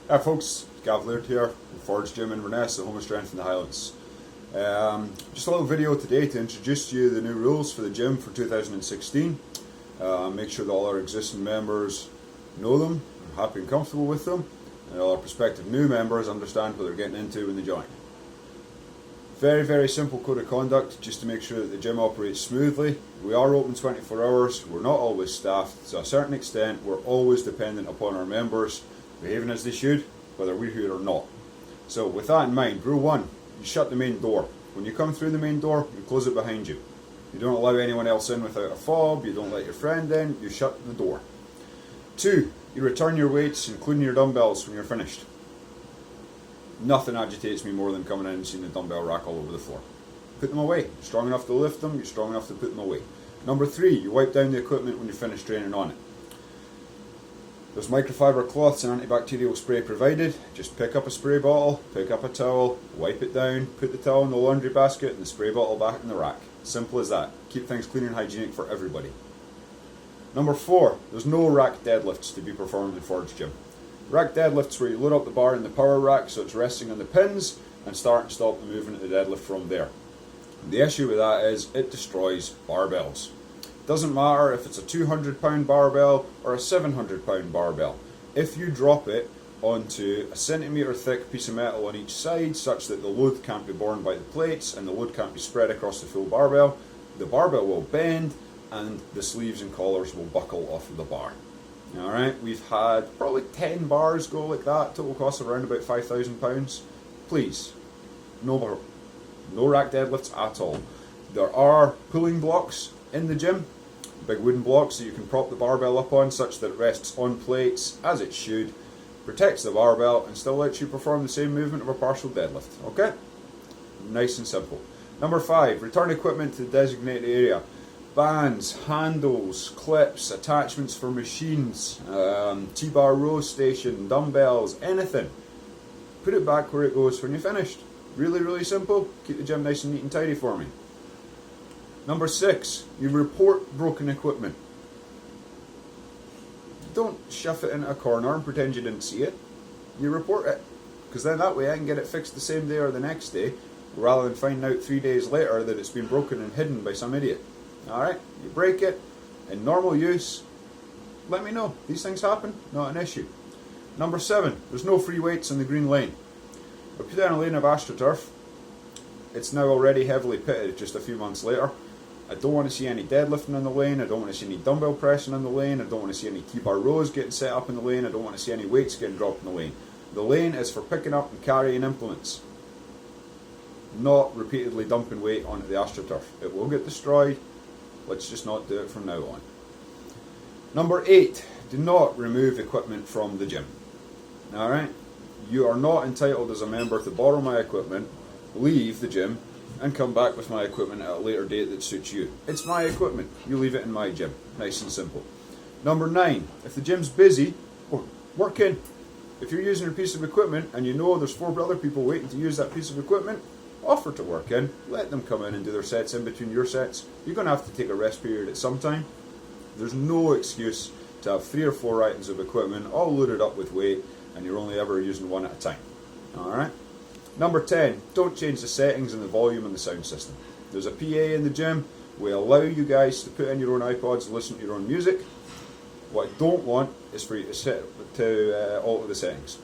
Hi folks, Gav Laird here from Forge Gym Inverness, the home of strength in the Highlands. Just a little video today to introduce to you the new rules for the gym for 2016. Make sure that all our existing members know them, are happy and comfortable with them, and all our prospective new members understand what they're getting into when they join. Very simple code of conduct just to make sure that the gym operates smoothly. We are open 24 hours, we're not always staffed, to a certain extent we're always dependent upon our members behaving as they should, whether we're here or not. So with that in mind, rule 1, you shut the main door. When you come through the main door, you close it behind you. You don't allow anyone else in without a fob, you don't let your friend in, you shut the door. 2, you return your weights, including your dumbbells, when you're finished. Nothing agitates me more than coming in and seeing the dumbbell rack all over the floor. Put them away. You're strong enough to lift them, you're strong enough to put them away. Number 3, you wipe down the equipment when you finish training on it. There's microfiber cloths and antibacterial spray provided. Just pick up a spray bottle, pick up a towel, wipe it down, put the towel in the laundry basket and the spray bottle back in the rack. Simple as that. Keep things clean and hygienic for everybody. Number 4, there's no rack deadlifts to be performed in Forge Gym. Rack deadlifts where you load up the bar in the power rack so it's resting on the pins and start and stop the movement of the deadlift from there. The issue with that is it destroys barbells. Doesn't matter if it's a 200-pound barbell or a 700-pound barbell. If you drop it onto a centimetre thick piece of metal on each side such that the load can't be borne by the plates and the load can't be spread across the full barbell, the barbell will bend and the sleeves and collars will buckle off of the bar. Alright, we've had probably 10 bars go like that, total cost of around about £5,000. Please, no rack deadlifts at all. There are pulling blocks in the gym, big wooden blocks that you can prop the barbell up on such that it rests on plates as it should, protects the barbell and still lets you perform the same movement of a partial deadlift. Okay? Nice and simple. Number 5, return equipment to the designated area. Bands, handles, clips, attachments for machines, T-bar row station, dumbbells, anything. Put it back where it goes when you're finished. Really simple. Keep the gym nice and neat and tidy for me. Number 6, you report broken equipment. Don't shove it into a corner and pretend you didn't see it. You report it, because then that way I can get it fixed the same day or the next day, rather than find out 3 days later that it's been broken and hidden by some idiot. Alright, you break it, in normal use, let me know. These things happen, not an issue. Number 7, there's no free weights in the green lane. We put down a lane of AstroTurf. It's now already heavily pitted just a few months later. I don't want to see any deadlifting in the lane, I don't want to see any dumbbell pressing in the lane, I don't want to see any T-bar rows getting set up in the lane, I don't want to see any weights getting dropped in the lane. The lane is for picking up and carrying implements, not repeatedly dumping weight onto the AstroTurf. It will get destroyed, let's just not do it from now on. Number 8, do not remove equipment from the gym. Alright, you are not entitled as a member to borrow my equipment, leave the gym, and come back with my equipment at a later date that suits you. It's my equipment, you leave it in my gym. Nice and simple. Number 9, if the gym's busy, work in. If you're using a piece of equipment and you know there's 4 other people waiting to use that piece of equipment, offer to work in, let them come in and do their sets in between your sets. You're going to have to take a rest period at some time. There's no excuse to have 3 or 4 items of equipment all loaded up with weight and you're only ever using one at a time. Alright? Number 10, don't change the settings and the volume and the sound system. There's a PA in the gym. We allow you guys to put in your own iPods and listen to your own music. What I don't want is for you to alter the settings.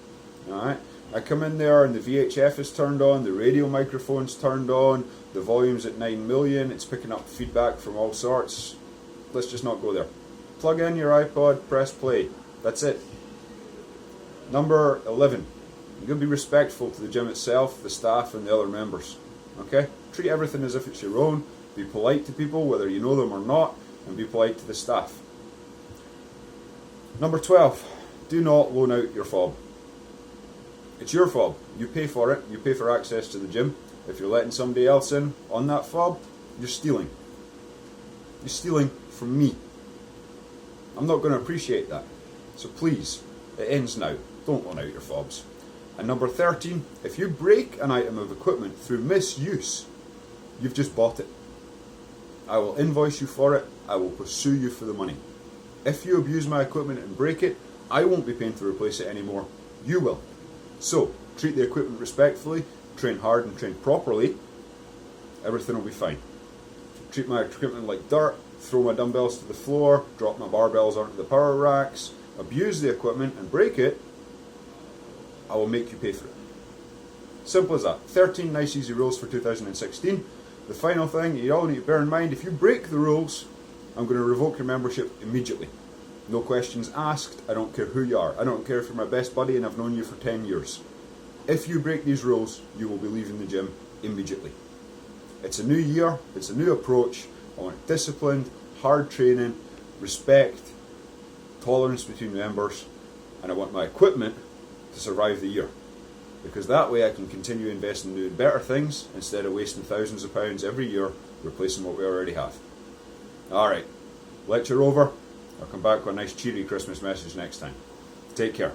Alright? I come in there and the VHF is turned on, the radio microphone's turned on, the volume's at 9 million, it's picking up feedback from all sorts. Let's just not go there. Plug in your iPod, press play. That's it. Number 11. You're going to be respectful to the gym itself, the staff and the other members. Okay? Treat everything as if it's your own. Be polite to people whether you know them or not, and be polite to the staff. Number 12. Do not loan out your fob. It's your fob. You pay for it. You pay for access to the gym. If you're letting somebody else in on that fob, you're stealing. You're stealing from me. I'm not going to appreciate that. So please, it ends now. Don't loan out your fobs. And number 13, if you break an item of equipment through misuse, you've just bought it. I will invoice you for it. I will pursue you for the money. If you abuse my equipment and break it, I won't be paying to replace it anymore. You will. So, treat the equipment respectfully, train hard and train properly, everything will be fine. Treat my equipment like dirt, throw my dumbbells to the floor, drop my barbells onto the power racks, abuse the equipment and break it, I will make you pay for it. Simple as that. 13 nice easy rules for 2016. The final thing you all need to bear in mind, if you break the rules, I'm going to revoke your membership immediately. No questions asked, I don't care who you are. I don't care if you're my best buddy and I've known you for 10 years. If you break these rules, you will be leaving the gym immediately. It's a new year, it's a new approach. I want disciplined, hard training, respect, tolerance between members, and I want my equipment to survive the year. Because that way I can continue investing in doing better things instead of wasting thousands of pounds every year replacing what we already have. Alright, lecture over. I'll come back with a nice cheery Christmas message next time. Take care.